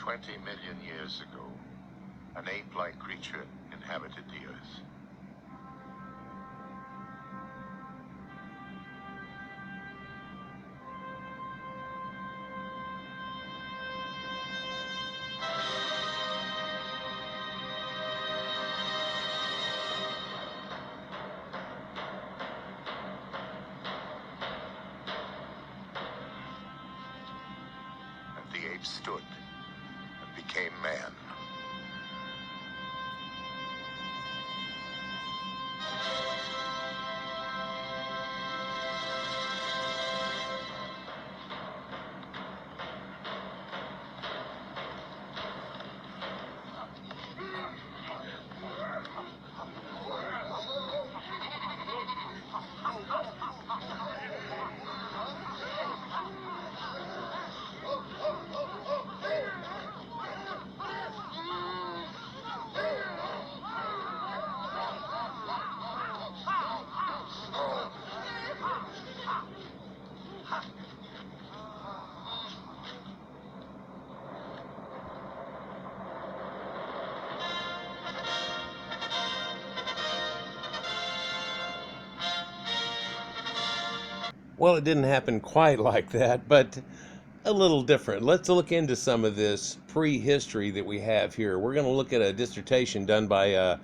20 million years ago, an ape-like creature inhabited the Earth. The ape stood and became man. Well, it didn't happen quite like that, but a little different. Let's look into some of this prehistory that we have here. We're going to look at a dissertation done by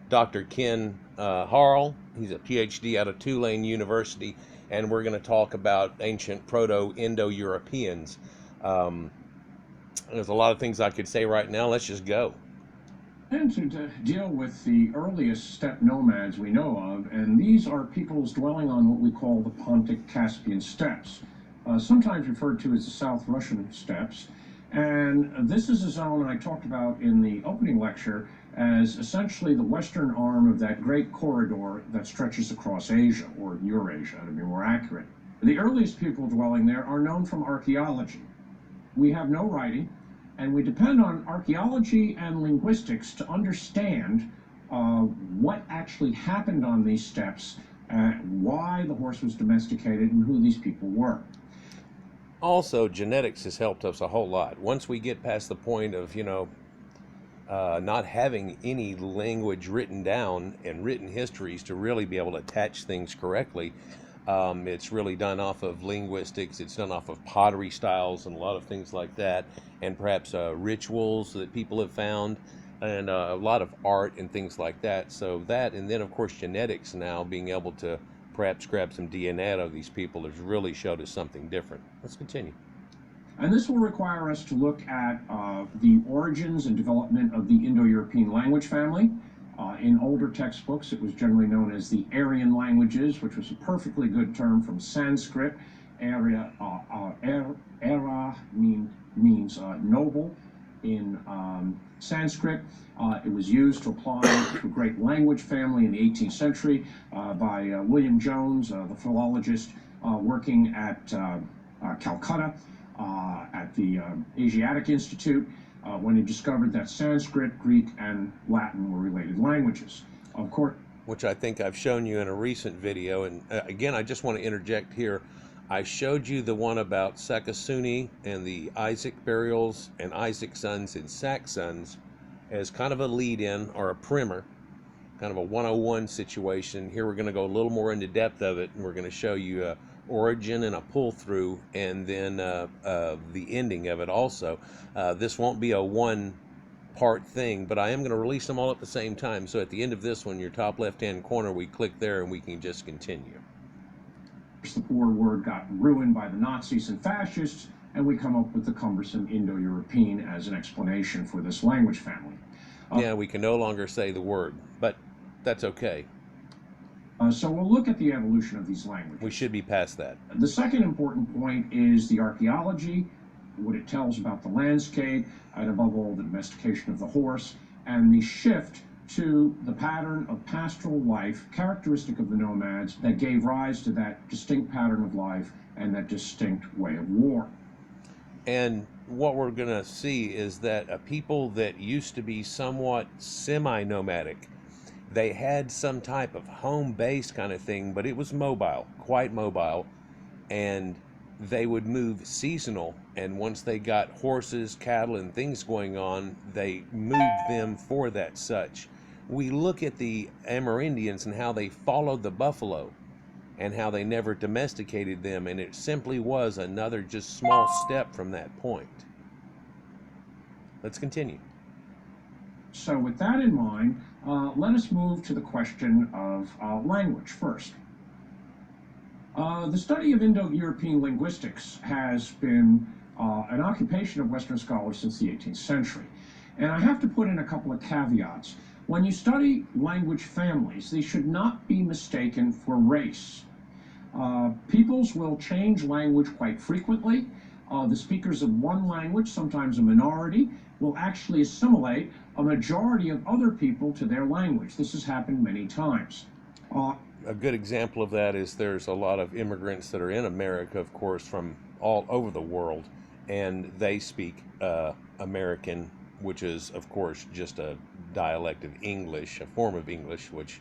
Dr. Ken Harl. He's a PhD out of Tulane University, and we're going to talk about ancient Proto-Indo-Europeans. There's a lot of things I could say right now. Let's just go. And to deal with the earliest steppe nomads we know of, and these are peoples dwelling on what we call the Pontic Caspian steppes, sometimes referred to as the South Russian steppes. And this is a zone I talked about in the opening lecture as essentially the western arm of that great corridor that stretches across Asia, or Eurasia to be more accurate. The earliest people dwelling there are known from archaeology. We have no writing, and we depend on archaeology and linguistics to understand what actually happened on these steppes, why the horse was domesticated, and who these people were. Also, genetics has helped us a whole lot. Once we get past the point of, not having any language written down and written histories to really be able to attach things correctly, it's really done off of linguistics. It's done off of pottery styles and a lot of things like that, and perhaps rituals that people have found, and a lot of art and things like that. So that, and then of course genetics now, being able to perhaps grab some DNA out of these people has really showed us something different. Let's continue. And this will require us to look at the origins and development of the Indo-European language family. In older textbooks, it was generally known as the Aryan languages, which was a perfectly good term from Sanskrit. Era means noble in Sanskrit. It was used to apply to a great language family in the 18th century by William Jones, the philologist working at Calcutta at the Asiatic Institute, when he discovered that Sanskrit, Greek, and Latin were related languages. Of course, which I think I've shown you in a recent video. And again, I just want to interject here. I showed you the one about Sakasuni and the Isaac burials and Isaac's sons and Saxons as kind of a lead-in or a primer, kind of a 101 situation. Here we're going to go a little more into depth of it, and we're going to show you origin and a pull-through, and then the ending of it also. This won't be a one-part thing, but I am going to release them all at the same time. So at the end of this one, your top left-hand corner, we click there and we can just continue. The poor word got ruined by the Nazis and fascists, and we come up with the cumbersome Indo-European as an explanation for this language family. Yeah, we can no longer say the word, but that's okay. So we'll look at the evolution of these languages. We should be past that. The second important point is the archaeology, what it tells about the landscape, and above all, the domestication of the horse, and the shift to the pattern of pastoral life characteristic of the nomads that gave rise to that distinct pattern of life and that distinct way of war. And what we're going to see is that a people that used to be somewhat semi-nomadic, they had some type of home-based kind of thing, but it was mobile, quite mobile, and they would move seasonal, and once they got horses, cattle, and things going on, they moved them for that such. We look at the Amerindians and how they followed the buffalo and how they never domesticated them, and it simply was another just small step from that point. Let's continue. So with that in mind, let us move to the question of language first. The study of Indo-European linguistics has been an occupation of Western scholars since the 18th century. And I have to put in a couple of caveats. When you study language families, they should not be mistaken for race. Peoples will change language quite frequently. The speakers of one language, sometimes a minority, will actually assimilate a majority of other people to their language. This has happened many times. A good example of that is there's a lot of immigrants that are in America, of course, from all over the world, and they speak American, which is, of course, just a dialect of English, a form of English, which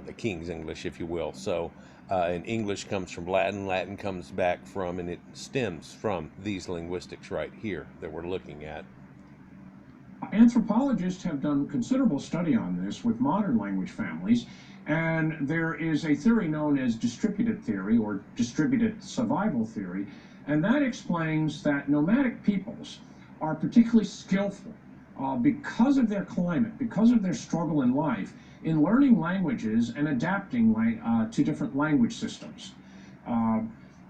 the King's English, if you will. So, and English comes from Latin, Latin comes back from, and it stems from these linguistics right here that we're looking at. Anthropologists have done considerable study on this with modern language families, and there is a theory known as distributed theory or distributed survival theory, and that explains that nomadic peoples are particularly skillful because of their climate, because of their struggle in life, in learning languages and adapting to different language systems.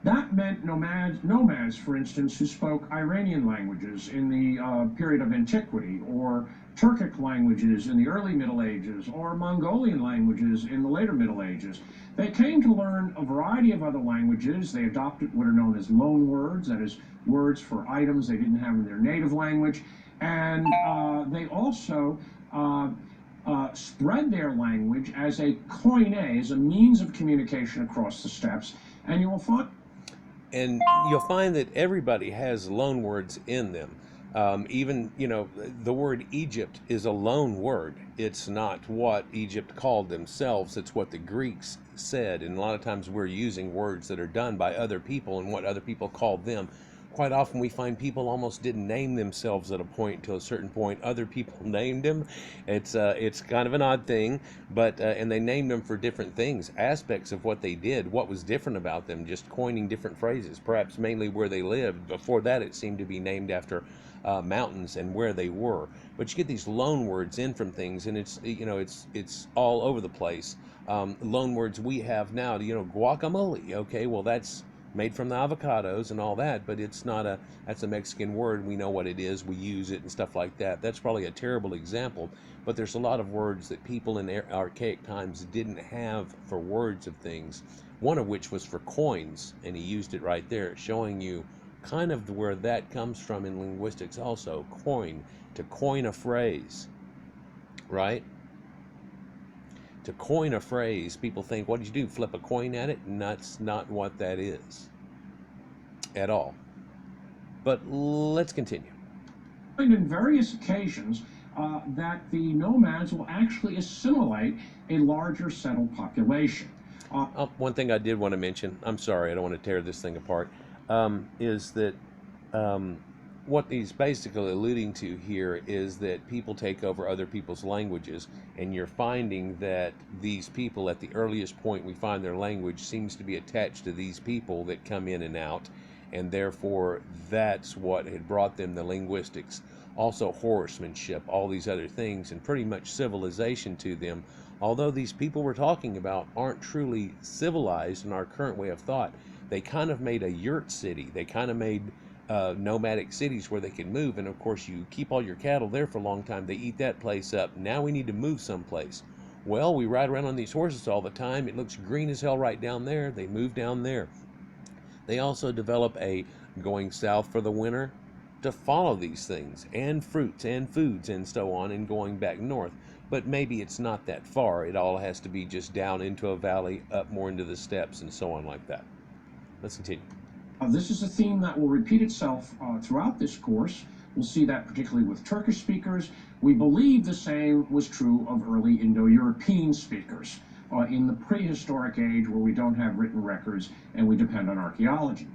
That meant nomads, for instance, who spoke Iranian languages in the period of antiquity, or Turkic languages in the early Middle Ages, or Mongolian languages in the later Middle Ages. They came to learn a variety of other languages. They adopted what are known as loan words, that is, words for items they didn't have in their native language. And they also spread their language as a koine, as a means of communication across the steppes. And you will find... And you'll find that everybody has loan words in them. Even, you know, the word Egypt is a loan word. It's not what Egypt called themselves. It's what the Greeks said. And a lot of times we're using words that are done by other people and what other people called them. Quite often we find people almost didn't name themselves at a point till a certain point. Other people named them. It's kind of an odd thing, but and they named them for different things, aspects of what they did, what was different about them, just coining different phrases, perhaps mainly where they lived. Before that, it seemed to be named after mountains and where they were. But you get these loan words in from things, and it's, you know, it's all over the place. Loan words we have now, you know, guacamole. Okay, well that's made from the avocados and all that, but it's not that's a Mexican word. We know what it is, we use it and stuff like that. That's probably a terrible example, but there's a lot of words that people in archaic times didn't have for words of things, one of which was for coins, and he used it right there, showing you kind of where that comes from in linguistics also. Coin, to coin a phrase, right? To coin a phrase, people think, what did you do, flip a coin at it? And that's not what that is at all. But let's continue. And in various occasions that the nomads will actually assimilate a larger settled population. One thing I did want to mention, I'm sorry, I don't want to tear this thing apart, is that what he's basically alluding to here is that people take over other people's languages, and you're finding that these people, at the earliest point we find their language, seems to be attached to these people that come in and out, and therefore that's what had brought them the linguistics. Also horsemanship, all these other things, and pretty much civilization to them. Although these people we're talking about aren't truly civilized in our current way of thought, they kind of made a yurt city. They kind of made nomadic cities where they can move, and of course you keep all your cattle there for a long time, they eat that place up. Now we need to move someplace. Well, we ride around on these horses all the time, it looks green as hell right down there, they move down there. They also develop a going south for the winter to follow these things, and fruits and foods and so on, and going back north. But maybe it's not that far, it all has to be just down into a valley, up more into the steppes and so on like that. Let's continue. This is a theme that will repeat itself throughout this course. We'll see that particularly with Turkish speakers. We believe the same was true of early Indo-European speakers. in the prehistoric age where we don't have written records and we depend on archaeology.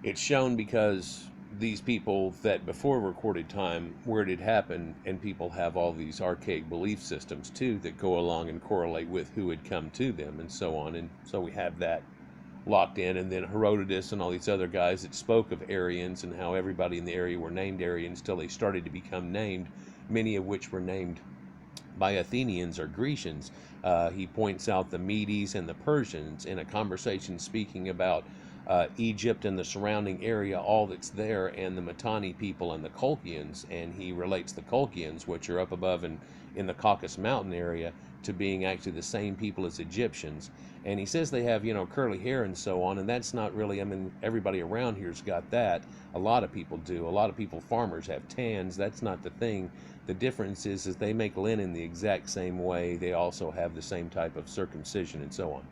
It's shown because these people that before recorded time, where it had happened, and people have all these archaic belief systems too that go along and correlate with who had come to them and so on. And so we have that locked in. And then Herodotus and all these other guys that spoke of Aryans and how everybody in the area were named Aryans till they started to become named, many of which were named by Athenians or Grecians. He points out the Medes and the Persians in a conversation speaking about Egypt and the surrounding area, all that's there, and the Mitanni people and the Colchians, and he relates the Colchians, which are up above in the Caucasus Mountain area, to being actually the same people as Egyptians. And he says they have, curly hair and so on, and that's not really, I mean, everybody around here's got that. A lot of people do. A lot of people, farmers, have tans. That's not the thing. The difference is they make linen the exact same way. They also have the same type of circumcision and so on.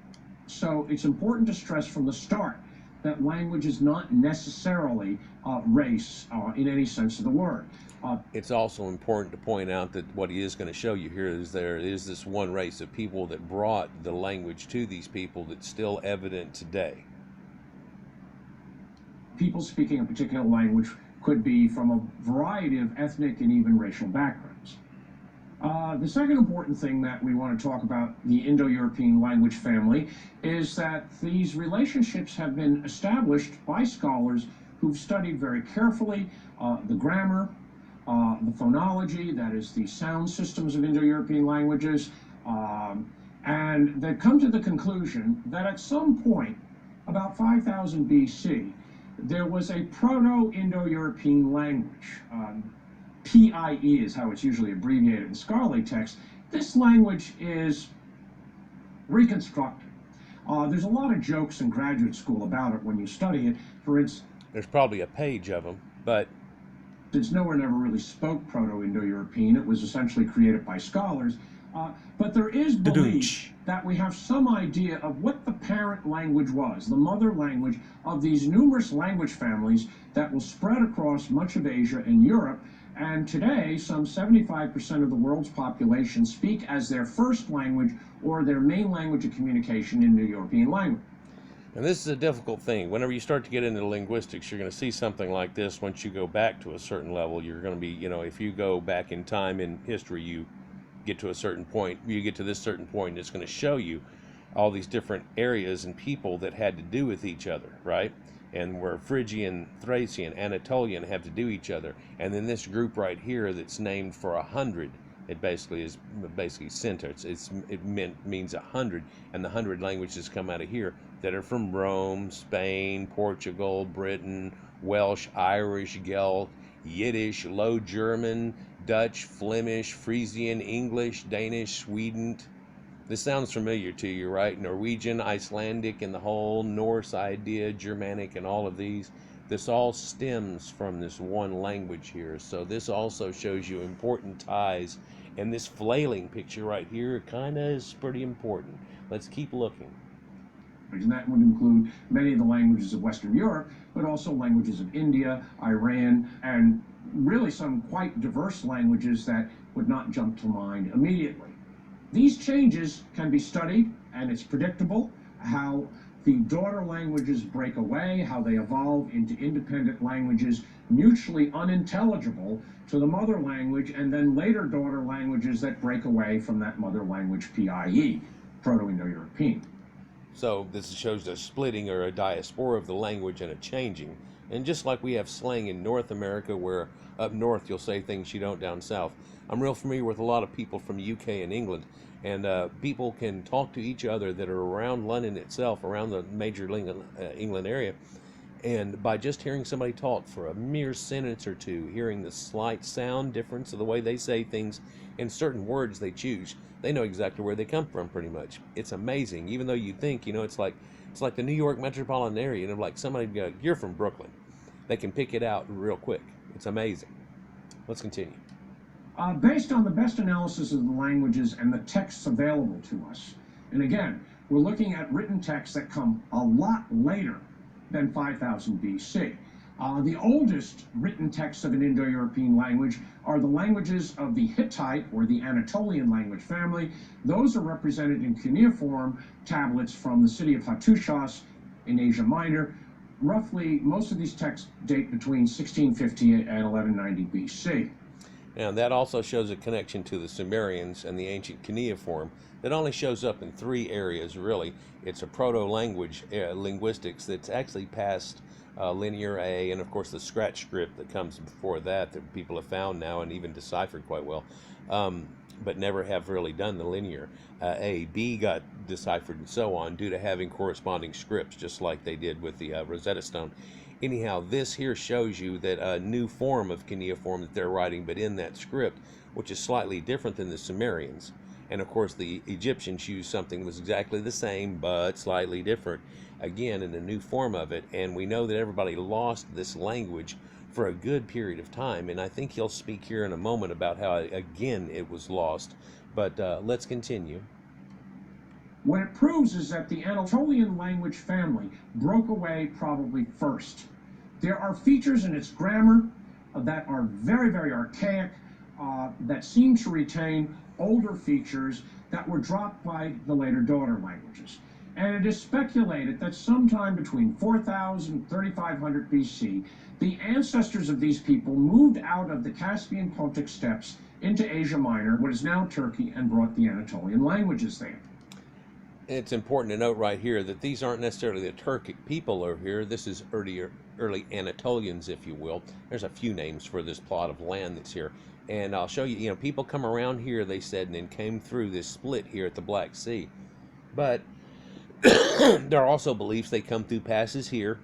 So it's important to stress from the start that language is not necessarily race in any sense of the word. It's also important to point out that what he is going to show you here is there is this one race of people that brought the language to these people that's still evident today. People speaking a particular language could be from a variety of ethnic and even racial backgrounds. The second important thing that we want to talk about the Indo-European language family is that these relationships have been established by scholars who've studied very carefully the grammar, the phonology, that is the sound systems of Indo-European languages, and they've come to the conclusion that at some point, about 5000 BC, there was a Proto-Indo-European language. PIE is how it's usually abbreviated in scholarly texts. This language is reconstructed. There's a lot of jokes in graduate school about it when you study it. For instance, there's probably a page of them, but since nowhere never really spoke Proto-Indo-European, it was essentially created by scholars. But there is belief that we have some idea of what the parent language was, the mother language of these numerous language families that will spread across much of Asia and Europe. And today, some 75% of the world's population speak as their first language or their main language of communication Indo-European language. And this is a difficult thing. Whenever you start to get into linguistics, you're going to see something like this. Once you go back to a certain level, you're going to be, if you go back in time in history, you get to a certain point, you get to this certain point, and it's going to show you all these different areas and people that had to do with each other, right? And where Phrygian, Thracian, Anatolian have to do each other. And then this group right here that's named for 100, it basically is center. It means 100, and the 100 languages come out of here that are from Rome, Spain, Portugal, Britain, Welsh, Irish, Gaelic, Yiddish, Low German, Dutch, Flemish, Frisian, English, Danish, Sweden. This sounds familiar to you, right? Norwegian, Icelandic, and the whole Norse idea, Germanic, and all of these. This all stems from this one language here. So this also shows you important ties. And this flailing picture right here kind of is pretty important. Let's keep looking. And that would include many of the languages of Western Europe, but also languages of India, Iran, and really some quite diverse languages that would not jump to mind immediately. These changes can be studied, and it's predictable how the daughter languages break away, how they evolve into independent languages mutually unintelligible to the mother language, and then later daughter languages that break away from that mother language PIE, Proto-Indo-European. So this shows a splitting or a diaspora of the language and a changing. And just like we have slang in North America, where up north you'll say things you don't down south. I'm real familiar with a lot of people from the UK and England, and people can talk to each other that are around London itself, around the major England area, and by just hearing somebody talk for a mere sentence or two, hearing the slight sound difference of the way they say things and certain words they choose, they know exactly where they come from pretty much. It's amazing, even though you think, it's like the New York metropolitan area, like somebody go, you're from Brooklyn. They can pick it out real quick. It's amazing. Let's continue. Based on the best analysis of the languages and the texts available to us, and again, we're looking at written texts that come a lot later than 5000 BC. The oldest written texts of an Indo-European language are the languages of the Hittite or the Anatolian language family. Those are represented in cuneiform tablets from the city of Hattushas in Asia Minor. Roughly, most of these texts date between 1650 and 1190 BC. Now, that also shows a connection to the Sumerians and the ancient cuneiform that only shows up in three areas, really. It's a proto-language, linguistics, that's actually past linear A, and of course the scratch script that comes before that people have found now and even deciphered quite well, but never have really done the linear A. B got deciphered and so on due to having corresponding scripts, just like they did with the Rosetta Stone. Anyhow, this here shows you that a new form of cuneiform that they're writing, but in that script, which is slightly different than the Sumerians. And of course the Egyptians used something that was exactly the same, but slightly different, again in a new form of it. And we know that everybody lost this language for a good period of time, and I think he'll speak here in a moment about how again it was lost. But let's continue. What it proves is that the Anatolian language family broke away probably first. There are features in its grammar that are very, very archaic, that seem to retain older features that were dropped by the later daughter languages. And it is speculated that sometime between 4000 and 3500 BC, the ancestors of these people moved out of the Caspian Pontic steppes into Asia Minor, what is now Turkey, and brought the Anatolian languages there. It's important to note right here that these aren't necessarily the Turkic people over here. This is early Anatolians, if you will. There's a few names for this plot of land that's here. And I'll show you, people come around here, they said, and then came through this split here at the Black Sea. But there are also beliefs they come through passes here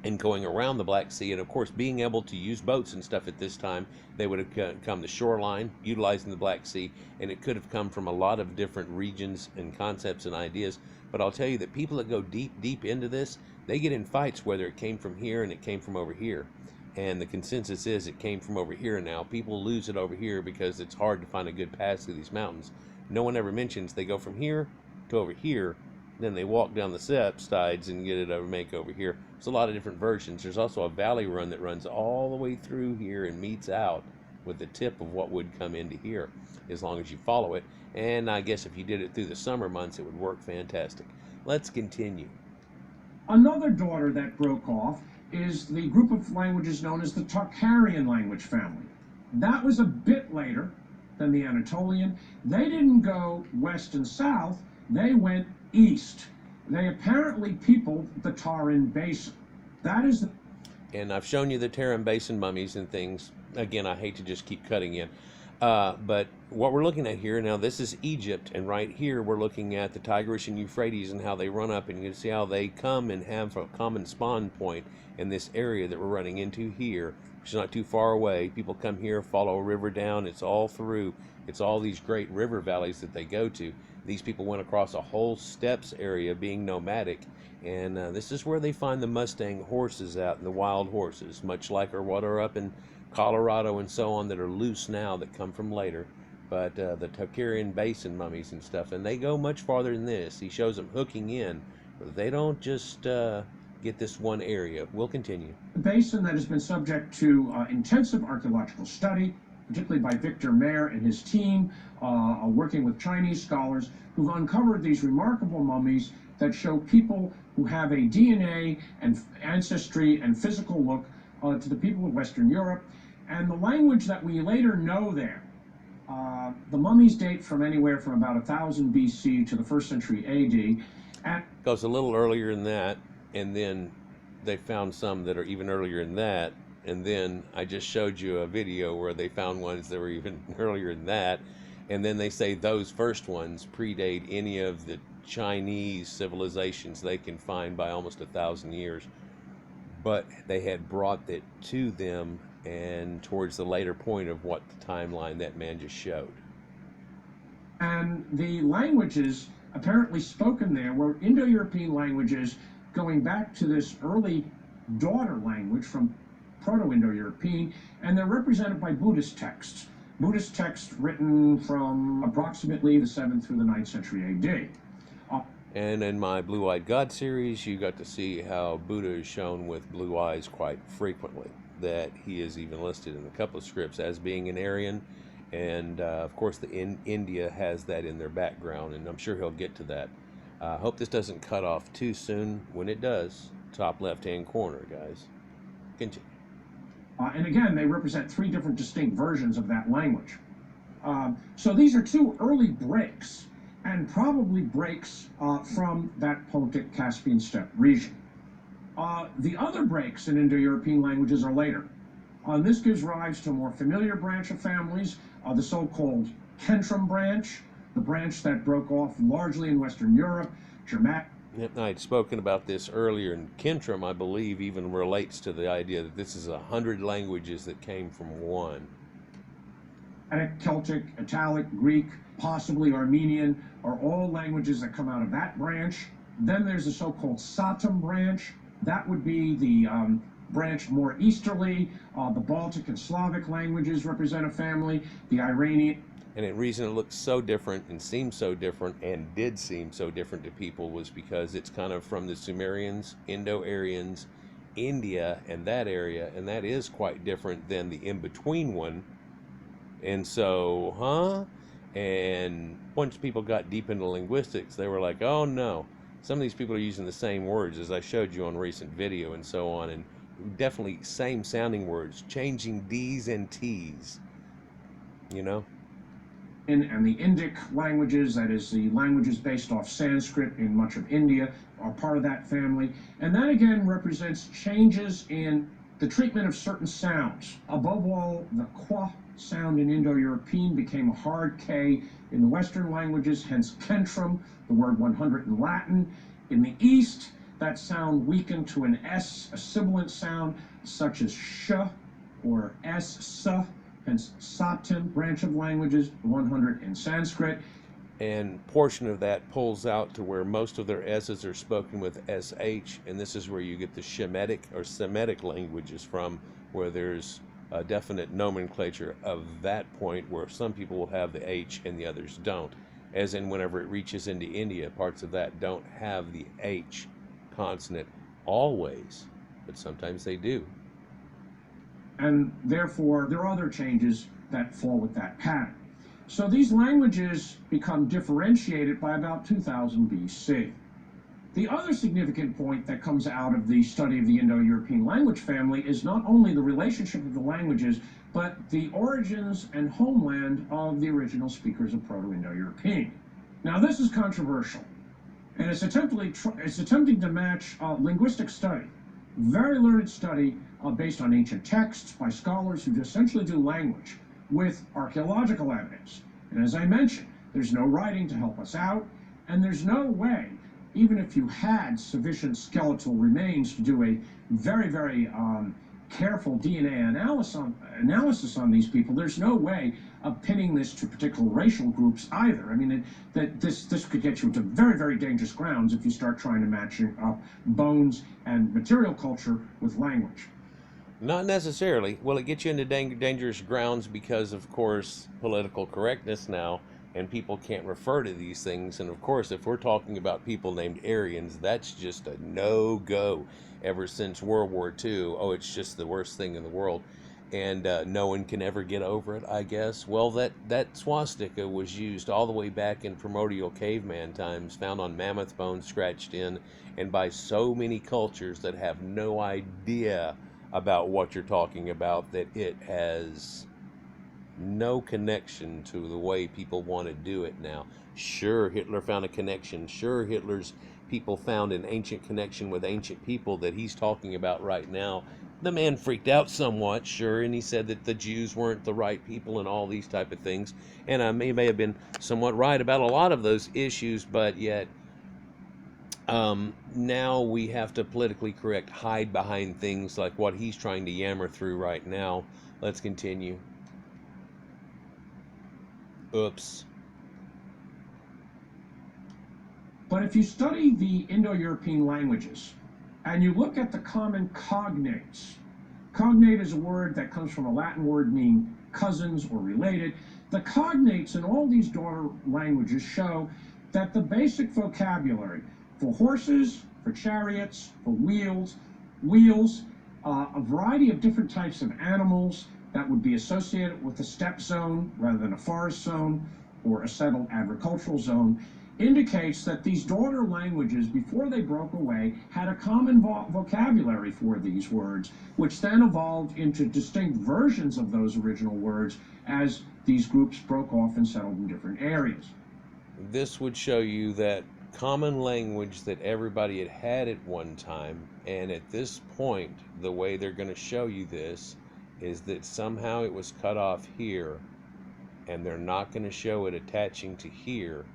and going around the Black Sea. And of course, being able to use boats and stuff at this time, they would have come the shoreline, utilizing the Black Sea, and it could have come from a lot of different regions and concepts and ideas. But I'll tell you that people that go deep, deep into this, they get in fights whether it came from here and it came from over here. And the consensus is it came from over here now. People lose it over here because it's hard to find a good pass through these mountains. No one ever mentions they go from here to over here, then they walk down the sides and get it over, make over here. There's a lot of different versions. There's also a valley run that runs all the way through here and meets out with the tip of what would come into here, as long as you follow it. And I guess if you did it through the summer months, it would work fantastic. Let's continue. Another daughter that broke off is the group of languages known as the Tocharian language family. That was a bit later than the Anatolian. They didn't go west and south, they went east. They apparently peopled the Tarim Basin. That is the... And I've shown you the Tarim Basin mummies and things. Again, I hate to just keep cutting in. But what we're looking at here, now this is Egypt, and right here we're looking at the Tigris and Euphrates and how they run up, and you can see how they come and have a common spawn point in this area that we're running into here, which is not too far away. People come here, follow a river down, it's all through. It's all these great river valleys that they go to. These people went across a whole steppes area being nomadic, and this is where they find the Mustang horses out and the wild horses, much like what are up in Colorado and so on that are loose now that come from later. But the Tocharian Basin mummies and stuff, and they go much farther than this. He shows them hooking in, but they don't just get this one area. We'll continue. The basin that has been subject to intensive archaeological study, particularly by Victor Mayer and his team, working with Chinese scholars who've uncovered these remarkable mummies that show people who have a DNA and ancestry and physical look to the people of Western Europe. And the language that we later know there, the mummies date from anywhere from about 1000 BC to the 1st century AD. And goes a little earlier than that, and then they found some that are even earlier than that. And then I just showed you a video where they found ones that were even earlier than that. And then they say those first ones predate any of the Chinese civilizations they can find by almost 1,000 years. But they had brought it to them and towards the later point of what the timeline that man just showed. And the languages apparently spoken there were Indo-European languages going back to this early daughter language from Proto-Indo-European, and they're represented by Buddhist texts. Buddhist texts written from approximately the 7th through the 9th century AD. And in my Blue-Eyed God series, you got to see how Buddha is shown with blue eyes quite frequently, that he is even listed in a couple of scripts as being an Aryan. And of course, India has that in their background, and I'm sure he'll get to that. I hope this doesn't cut off too soon. When it does, top left-hand corner, guys. Continue. And again, they represent three different distinct versions of that language. So these are two early breaks, and probably breaks from that Pontic Caspian steppe region. The other breaks in Indo-European languages are later. This gives rise to a more familiar branch of families, the so-called Centum branch, the branch that broke off largely in Western Europe, Germanic. Yep, I'd spoken about this earlier, and Centum, I believe, even relates to the idea that this is 100 languages that came from one. Celtic, Italic, Greek, possibly Armenian, are all languages that come out of that branch. Then there's the so-called Satem branch. That would be the branch more easterly. The Baltic and Slavic languages represent a family. The Iranian. And the reason it looks so different and seems so different and did seem so different to people was because it's kind of from the Sumerians, Indo-Aryans, India, and that area, and that is quite different than the in-between one. And so, and once people got deep into linguistics, they were like, oh no, some of these people are using the same words as I showed you on recent video and so on, and definitely same sounding words, changing D's and T's, you know? And the Indic languages, that is the languages based off Sanskrit in much of India, are part of that family. And that again represents changes in the treatment of certain sounds. Above all, the qua sound in Indo-European became a hard K in the Western languages, hence Centum, the word 100 in Latin. In the East, that sound weakened to an S, a sibilant sound, such as sh or s, hence Satem, branch of languages, 100 in Sanskrit. And portion of that pulls out to where most of their S's are spoken with SH, and this is where you get the Shemitic or Semitic languages from, where there's a definite nomenclature of that point where some people will have the H and the others don't. As in whenever it reaches into India, parts of that don't have the H consonant always, but sometimes they do. And therefore, there are other changes that fall with that pattern. So these languages become differentiated by about 2000 BC. The other significant point that comes out of the study of the Indo-European language family is not only the relationship of the languages, but the origins and homeland of the original speakers of Proto-Indo-European. Now this is controversial, and it's attempting to match linguistic study, very learned study based on ancient texts by scholars who essentially do language, with archaeological evidence. And as I mentioned, there's no writing to help us out, and there's no way, even if you had sufficient skeletal remains to do a very, very careful DNA analysis on these people, there's no way of pinning this to particular racial groups either. I mean, this could get you into very, very dangerous grounds if you start trying to match up bones and material culture with language. Not necessarily. Will it get you into dangerous grounds because, of course, political correctness now, and people can't refer to these things. And, of course, if we're talking about people named Aryans, that's just a no-go ever since World War II. Oh, it's just the worst thing in the world. And no one can ever get over it, I guess. Well, that swastika was used all the way back in primordial caveman times, found on mammoth bones scratched in, and by so many cultures that have no idea about what you're talking about, that it has no connection to the way people want to do it now. Sure, Hitler found a connection. Sure, Hitler's people found an ancient connection with ancient people that he's talking about right now. The man freaked out somewhat, sure, and he said that the Jews weren't the right people and all these type of things. And he may have been somewhat right about a lot of those issues, but yet now we have to politically correct, hide behind things like what he's trying to yammer through right now. Let's continue. Oops. But if you study the Indo-European languages and you look at the common cognates, cognate is a word that comes from a Latin word meaning cousins or related. The cognates in all these daughter languages show that the basic vocabulary for horses, for chariots, for wheels, a variety of different types of animals that would be associated with a steppe zone rather than a forest zone or a settled agricultural zone, indicates that these daughter languages, before they broke away, had a common vocabulary for these words, which then evolved into distinct versions of those original words as these groups broke off and settled in different areas. This would show you that common language that everybody had at one time, and at this point, the way they're going to show you this is that somehow it was cut off here, and they're not going to show it attaching to here,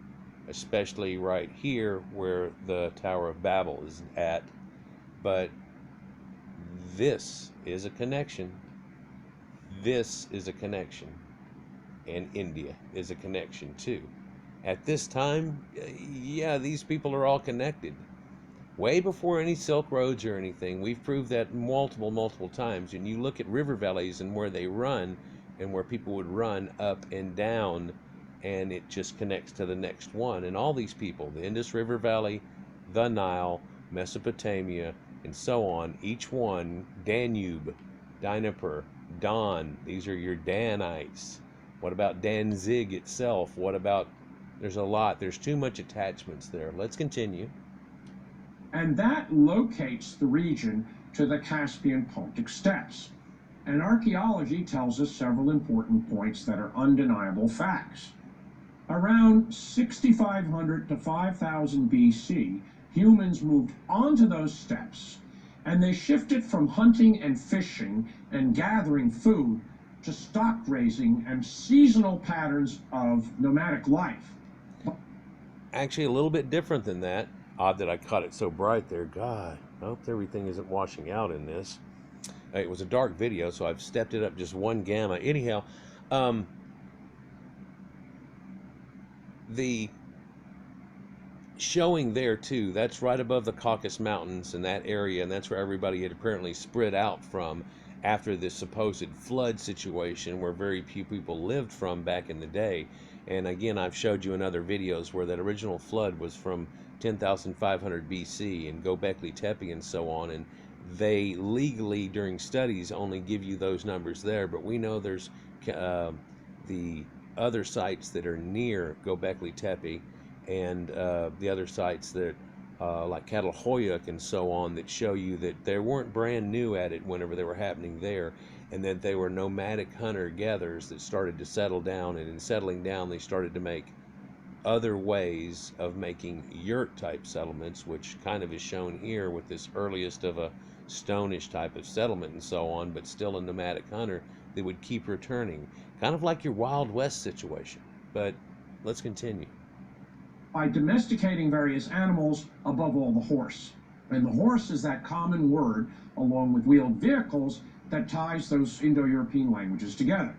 especially right here where the Tower of Babel is at. But this is a connection. This is a connection. And India is a connection too. At this time, yeah, these people are all connected. Way before any Silk Roads or anything, we've proved that multiple times. And you look at river valleys and where they run, and where people would run up and down, and it just connects to the next one. And all these people, the Indus River Valley, the Nile, Mesopotamia, and so on, each one, Danube, Dnieper, Don, these are your Danites. What about Danzig itself? What about, there's a lot, there's too much attachments there. Let's continue. And that locates the region to the Caspian Pontic steppes. And archaeology tells us several important points that are undeniable facts. Around 6,500 to 5,000 BC, humans moved onto those steppes, and they shifted from hunting and fishing and gathering food to stock raising and seasonal patterns of nomadic life. Actually, a little bit different than that. Odd that I caught it so bright there. God, I hope everything isn't washing out in this. It was a dark video, so I've stepped it up just one gamma. Anyhow, the showing there too, that's right above the Caucasus Mountains in that area, and that's where everybody had apparently spread out from after this supposed flood situation where very few people lived from back in the day. And again, I've showed you in other videos where that original flood was from 10,500 BC and Göbekli Tepe and so on, and they legally during studies only give you those numbers there, but we know there's the other sites that are near Göbekli Tepe and the other sites that like Catalhoyuk and so on that show you that they weren't brand new at it whenever they were happening there, and that they were nomadic hunter-gatherers that started to settle down, and in settling down they started to make other ways of making yurt type settlements, which kind of is shown here with this earliest of a stonish type of settlement and so on, but still a nomadic hunter that would keep returning, kind of like your Wild West situation. But let's continue. By domesticating various animals, above all the horse. And the horse is that common word, along with wheeled vehicles, that ties those Indo-European languages together.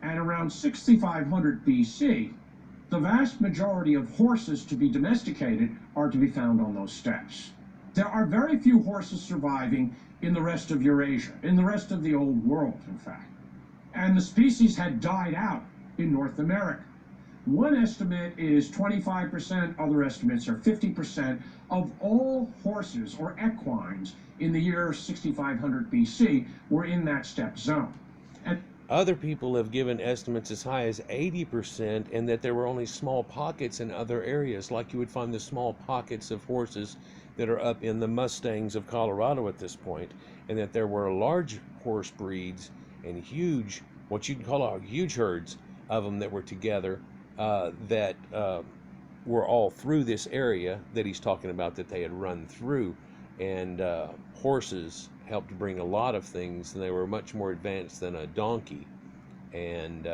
And around 6,500 BC, the vast majority of horses to be domesticated are to be found on those steppes. There are very few horses surviving in the rest of Eurasia, in the rest of the old world, in fact. And the species had died out in North America. One estimate is 25%, other estimates are 50% of all horses or equines in the year 6500 BC were in that steppe zone. And other people have given estimates as high as 80%, and that there were only small pockets in other areas, like you would find the small pockets of horses that are up in the Mustangs of Colorado at this point, and that there were large horse breeds and huge, what you'd call huge herds of them that were together, that were all through this area that he's talking about that they had run through. And horses helped bring a lot of things, and they were much more advanced than a donkey, and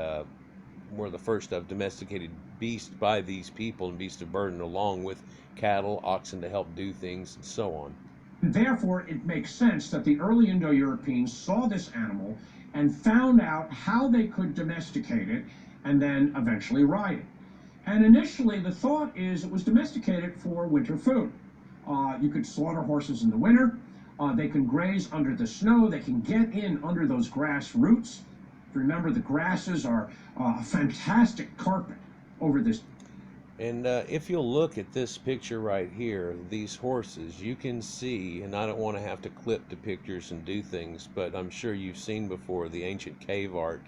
were the first of domesticated beasts by these people, and beasts of burden, along with cattle, oxen to help do things, and so on. Therefore, it makes sense that the early Indo-Europeans saw this animal and found out how they could domesticate it and then eventually ride it. And initially, the thought is it was domesticated for winter food. You could slaughter horses in the winter. They can graze under the snow. They can get in under those grass roots. Remember, the grasses are a fantastic carpet over this. And if you'll look at this picture right here, these horses, you can see, and I don't want to have to clip the pictures and do things, but I'm sure you've seen before the ancient cave art.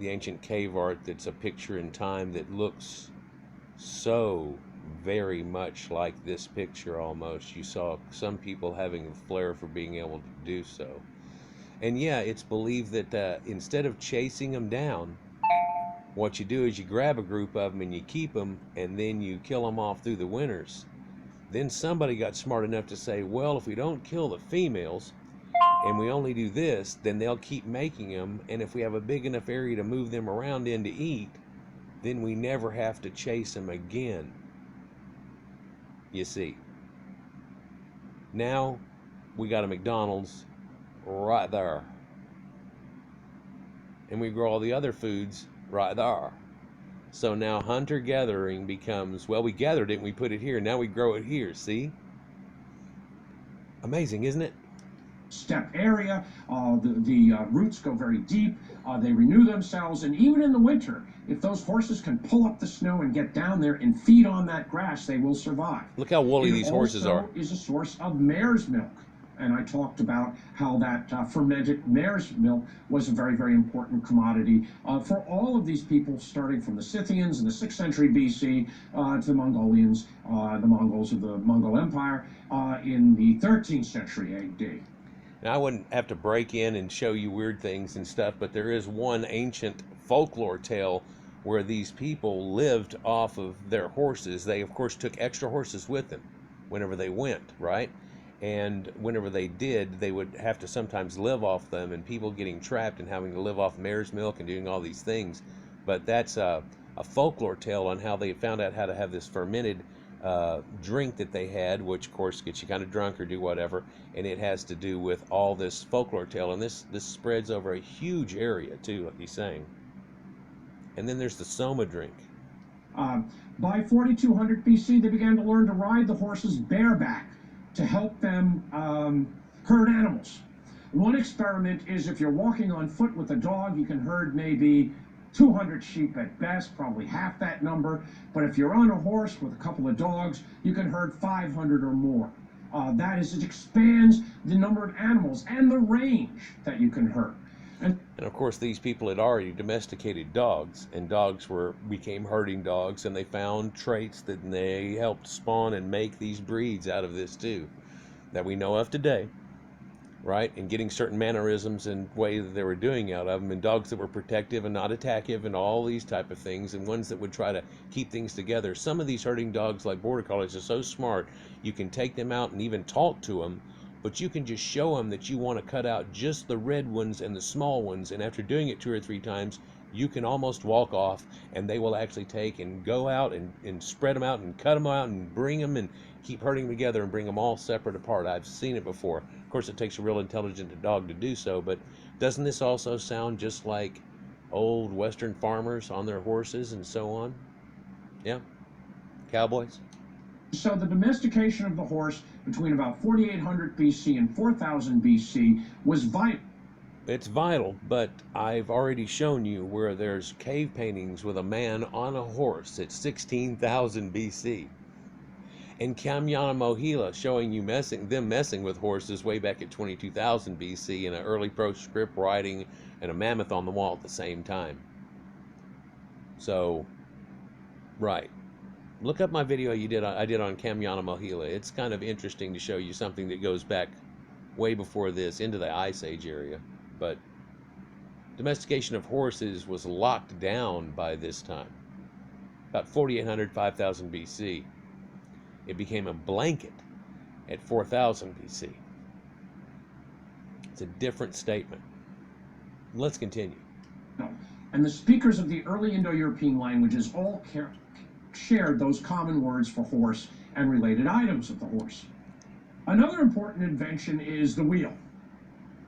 The ancient cave art that's a picture in time that looks so very much like this picture almost. You saw some people having a flair for being able to do so. And yeah, it's believed that instead of chasing them down, what you do is you grab a group of them and you keep them, and then you kill them off through the winters. Then somebody got smart enough to say, well, if we don't kill the females and we only do this, then they'll keep making them, and if we have a big enough area to move them around in to eat, then we never have to chase them again. You see. Now we got a McDonald's right there. And we grow all the other foods right there. So now hunter-gathering becomes, well, we gathered it and we put it here. Now we grow it here, see? Amazing, isn't it? Steppe area, the roots go very deep, they renew themselves, and even in the winter, if those horses can pull up the snow and get down there and feed on that grass, they will survive. Look how woolly these horses are. It also is a source of mare's milk. And I talked about how that fermented mare's milk was a very, very important commodity for all of these people, starting from the Scythians in the 6th century BC to the Mongolians, the Mongols of the Mongol Empire in the 13th century AD. Now, I wouldn't have to break in and show you weird things and stuff, but there is one ancient folklore tale where these people lived off of their horses. They, of course, took extra horses with them whenever they went, right? And whenever they did, they would have to sometimes live off them, and people getting trapped and having to live off mare's milk and doing all these things. But that's a folklore tale on how they found out how to have this fermented drink that they had, which of course gets you kind of drunk or do whatever, and it has to do with all this folklore tale, and this spreads over a huge area too, like he's saying. And then there's the soma drink. By 4200 BC, they began to learn to ride the horses bareback to help them herd animals. One experiment is if you're walking on foot with a dog, you can herd maybe 200 sheep at best, probably half that number. But if you're on a horse with a couple of dogs, you can herd 500 or more. That is, it expands the number of animals and the range that you can herd. And of course, these people had already domesticated dogs, and dogs became herding dogs, and they found traits that they helped spawn and make these breeds out of this too, that we know of today, right? And getting certain mannerisms and way that they were doing out of them, and dogs that were protective and not attackive, and all these type of things, and ones that would try to keep things together. Some of these herding dogs, like border collies, are so smart, you can take them out and even talk to them, but you can just show them that you want to cut out just the red ones and the small ones, and after doing it 2 or 3 times, you can almost walk off, and they will actually take and go out and spread them out and cut them out and bring them and keep herding them together and bring them all separate apart. I've seen it before. Of course, it takes a real intelligent dog to do so, but doesn't this also sound just like old Western farmers on their horses and so on? Yeah? Cowboys? So the domestication of the horse between about 4800 BC and 4000 BC was vital. It's vital, but I've already shown you where there's cave paintings with a man on a horse at 16,000 BC. And Kamyana Mohila showing you them messing with horses way back at 22,000 BC in an early proscript writing and a mammoth on the wall at the same time. So, right. Look up my video I did on Kamyana Mohila. It's kind of interesting to show you something that goes back way before this, into the Ice Age area. But domestication of horses was locked down by this time. About 4800, 5000 BC. It became a blanket at 4000 BC. It's a different statement. Let's continue. And the speakers of the early Indo-European languages all shared those common words for horse and related items of the horse. Another important invention is the wheel.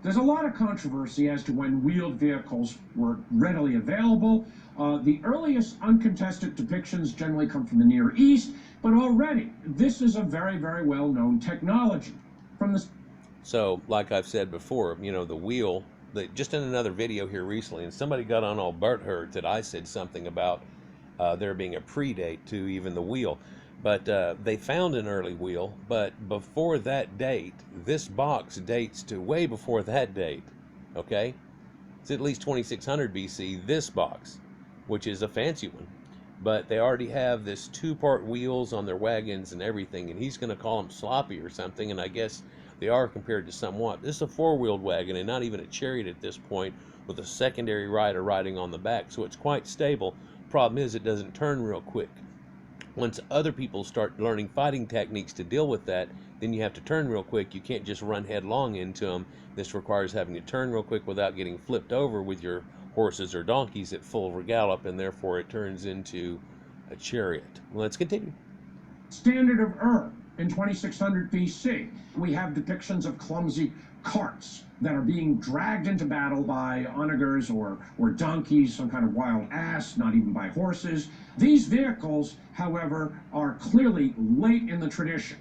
There's a lot of controversy as to when wheeled vehicles were readily available. The earliest uncontested depictions generally come from the Near East, but already this is a very, very well-known technology. So, like I've said before, you know, the wheel, just in another video here recently, and somebody got on all Bert hurt that I said something about there being a predate to even the wheel. But they found an early wheel, but before that date, this box dates to way before that date, okay? It's at least 2600 BC, this box, which is a fancy one. But they already have this two-part wheels on their wagons and everything, and he's going to call them sloppy or something, and I guess they are compared to somewhat. This is a four-wheeled wagon and not even a chariot at this point, with a secondary rider riding on the back, so it's quite stable. Problem is, it doesn't turn real quick. Once other people start learning fighting techniques to deal with that, then you have to turn real quick. You can't just run headlong into them. This requires having to turn real quick without getting flipped over with your horses or donkeys at full gallop, and therefore it turns into a chariot. Let's continue. Standard of Ur in 2600 BC. We have depictions of clumsy carts that are being dragged into battle by onagers or donkeys, some kind of wild ass, not even by horses. These vehicles, however, are clearly late in the tradition.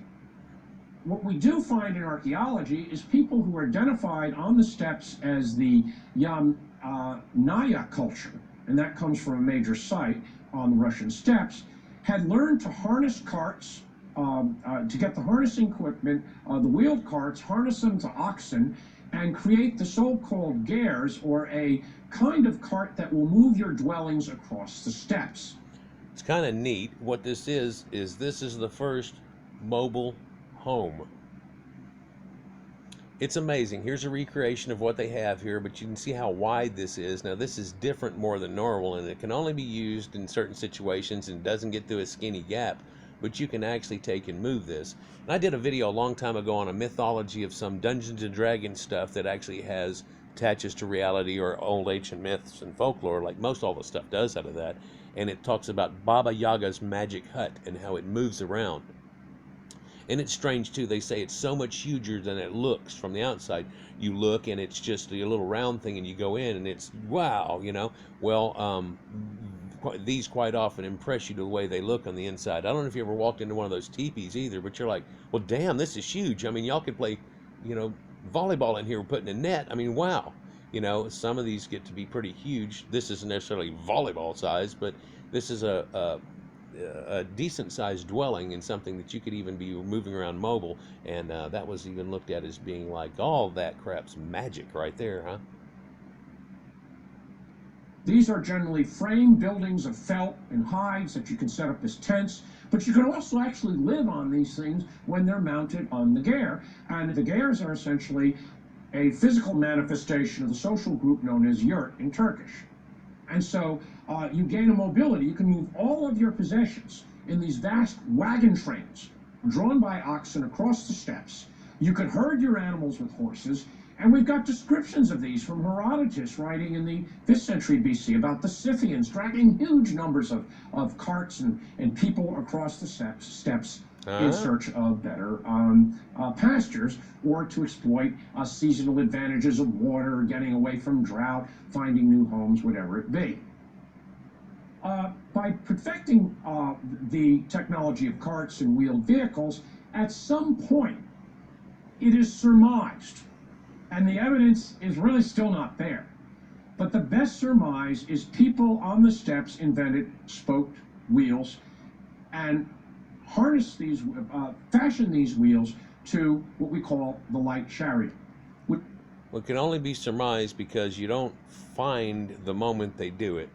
What we do find in archaeology is people who are identified on the steppes as the Yamnaya culture, and that comes from a major site on the Russian steppes, had learned to harness carts, to get the harnessing equipment, the wheeled carts, harness them to oxen, and create the so-called gers, or a kind of cart that will move your dwellings across the steppes. It's kind of neat. What this is this is the first mobile home. It's amazing. Here's a recreation of what they have here, but you can see how wide this is. Now, this is different more than normal, and it can only be used in certain situations and doesn't get through a skinny gap, but you can actually take and move this. And I did a video a long time ago on a mythology of some Dungeons and Dragons stuff that actually attaches to reality or old ancient myths and folklore, like most all the stuff does out of that. And it talks about Baba Yaga's magic hut and how it moves around. And it's strange too, they say it's so much huger than it looks from the outside. You look and it's just a little round thing, and you go in and it's, wow, you know. Well, these quite often impress you to the way they look on the inside. I don't know if you ever walked into one of those teepees either, but you're like, well, damn, this is huge. I mean, y'all could play, you know, volleyball in here putting a net. I mean, wow. You know, some of these get to be pretty huge. This isn't necessarily volleyball size, but this is a decent sized dwelling and something that you could even be moving around mobile. And that was even looked at as being like, all that crap's magic right there, huh? These are generally frame buildings of felt and hides that you can set up as tents, but you can also actually live on these things when they're mounted on the ger. And the gers are essentially a physical manifestation of the social group known as yurt in Turkish. And so you gain a mobility. You can move all of your possessions in these vast wagon trains drawn by oxen across the steppes. You could herd your animals with horses. And we've got descriptions of these from Herodotus writing in the 5th century BC about the Scythians dragging huge numbers of carts and people across the steppes in search of better pastures, or to exploit seasonal advantages of water, getting away from drought, finding new homes, whatever it be. By perfecting the technology of carts and wheeled vehicles, at some point it is surmised, and the evidence is really still not there, but the best surmise is people on the steppes invented spoked wheels and harnessed these, fashioned these wheels to what we call the light chariot. Well, it can only be surmised because you don't find the moment they do it.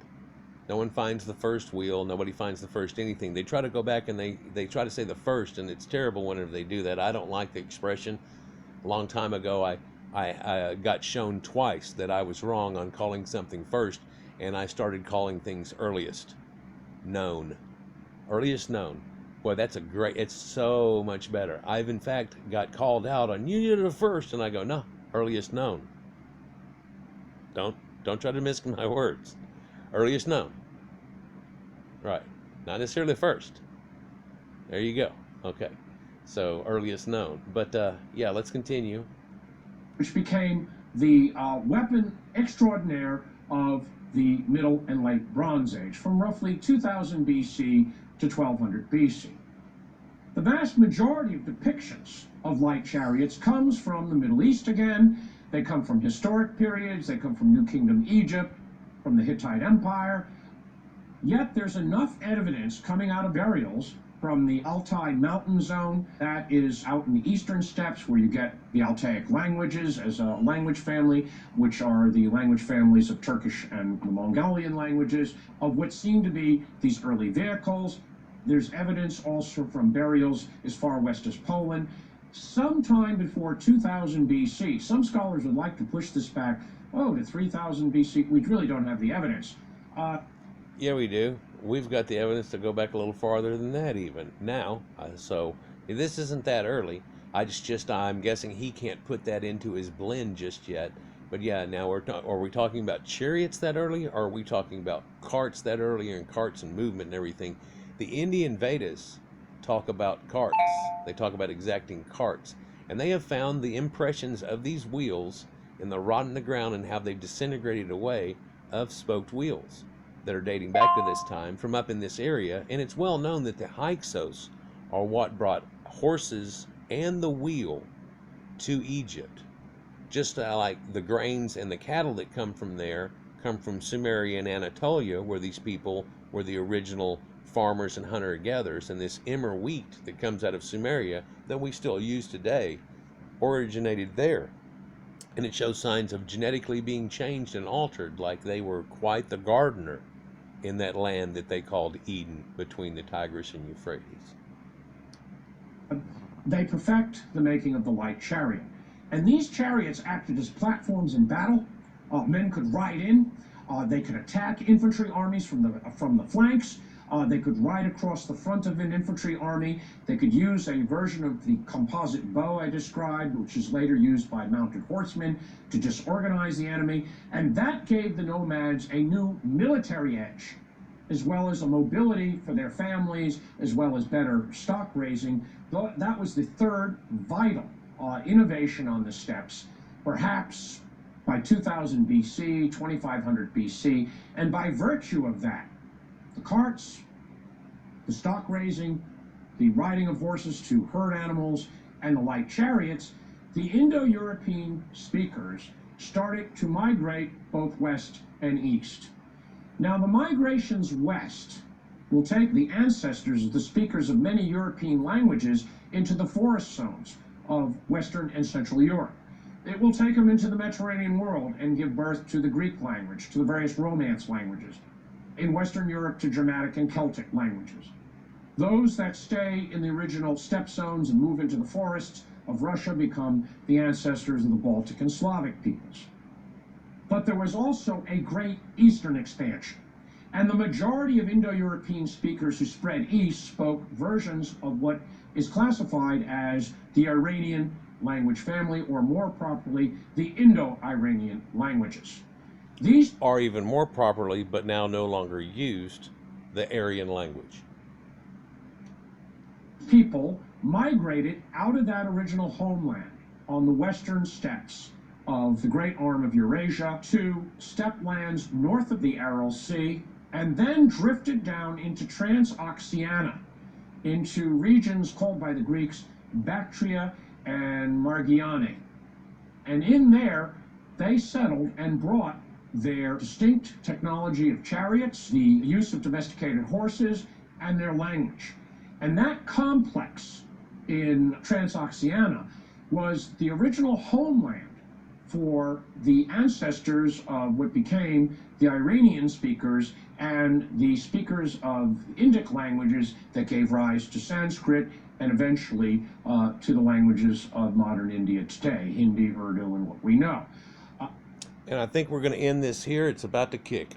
No one finds the first wheel. Nobody finds the first anything. They try to go back and they try to say the first, and it's terrible whenever they do that. I don't like the expression. A long time ago, I got shown twice that I was wrong on calling something first, and I started calling things earliest known. Earliest known. Boy, that's it's so much better. I've in fact got called out on, you did it first, and I go, no, earliest known. Don't try to miss my words. Earliest known. Right. Not necessarily first. There you go. Okay. So earliest known. But yeah, let's continue. Which became the weapon extraordinaire of the Middle and Late Bronze Age, from roughly 2000 BC to 1200 BC. The vast majority of depictions of light chariots comes from the Middle East again. They come from historic periods. They come from New Kingdom Egypt, from the Hittite Empire. Yet there's enough evidence coming out of burials from the Altai mountain zone that is out in the eastern steppes, where you get the Altaic languages as a language family, which are the language families of Turkish and the Mongolian languages, of what seem to be these early vehicles. There's evidence also from burials as far west as Poland, sometime before 2000 BC. Some scholars would like to push this back, to 3000 BC. We really don't have the evidence. Yeah, we do. We've got the evidence to go back a little farther than that even now. So this isn't that early. I'm guessing he can't put that into his blend just yet. But yeah, now are we talking about chariots that early? Or are we talking about carts that early, and carts and movement and everything? The Indian Vedas talk about carts. They talk about exacting carts. And they have found the impressions of these wheels in the rot in the ground and how they've disintegrated away of spoked wheels that are dating back to this time from up in this area. And it's well known that the Hyksos are what brought horses and the wheel to Egypt. Just like the grains and the cattle that come from there come from Sumeria and Anatolia, where these people were the original farmers and hunter-gatherers, and this emmer wheat that comes out of Sumeria that we still use today originated there. And it shows signs of genetically being changed and altered, like they were quite the gardener in that land that they called Eden between the Tigris and Euphrates. They perfect the making of the light chariot. And these chariots acted as platforms in battle. Men could ride in. They could attack infantry armies from the flanks. They could ride across the front of an infantry army. They could use a version of the composite bow I described, which is later used by mounted horsemen to disorganize the enemy. And that gave the nomads a new military edge, as well as a mobility for their families, as well as better stock raising. That was the third vital innovation on the steppes, perhaps by 2000 BC, 2500 BC. And by virtue of that, the carts, the stock raising, the riding of horses to herd animals, and the light chariots, the Indo-European speakers started to migrate both west and east. Now, the migrations west will take the ancestors of the speakers of many European languages into the forest zones of Western and Central Europe. It will take them into the Mediterranean world and give birth to the Greek language, to the various Romance languages. In Western Europe, to Germanic and Celtic languages. Those that stay in the original steppe zones and move into the forests of Russia become the ancestors of the Baltic and Slavic peoples. But there was also a great eastern expansion, and the majority of Indo-European speakers who spread east spoke versions of what is classified as the Iranian language family, or more properly, the Indo-Iranian languages. These are even more properly, but now no longer used, the Aryan language. People migrated out of that original homeland on the western steppes of the great arm of Eurasia to steppe lands north of the Aral Sea, and then drifted down into Transoxiana, into regions called by the Greeks Bactria and Margiane. And in there, they settled and brought their distinct technology of chariots, the use of domesticated horses, and their language. And that complex in Transoxiana was the original homeland for the ancestors of what became the Iranian speakers and the speakers of Indic languages that gave rise to Sanskrit and eventually to the languages of modern India today, Hindi, Urdu, and what we know. And I think we're going to end this here. It's about to kick.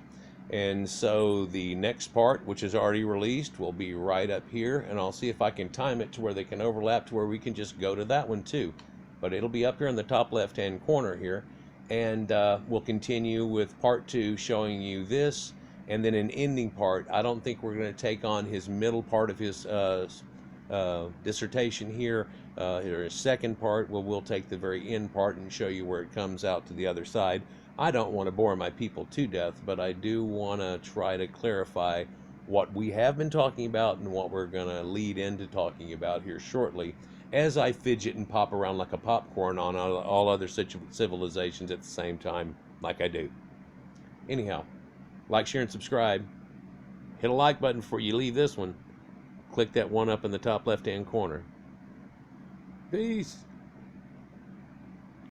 And so the next part, which is already released, will be right up here. And I'll see if I can time it to where they can overlap to where we can just go to that one too. But it'll be up here in the top left-hand corner here. And we'll continue with part 2 showing you this. And then an ending part. I don't think we're going to take on his middle part of his dissertation here. Or his second part. We'll take the very end part and show you where it comes out to the other side. I don't want to bore my people to death, but I do want to try to clarify what we have been talking about and what we're going to lead into talking about here shortly, as I fidget and pop around like a popcorn on all other civilizations at the same time, like I do. Anyhow, like, share, and subscribe. Hit a like button before you leave this one. Click that one up in the top left-hand corner. Peace.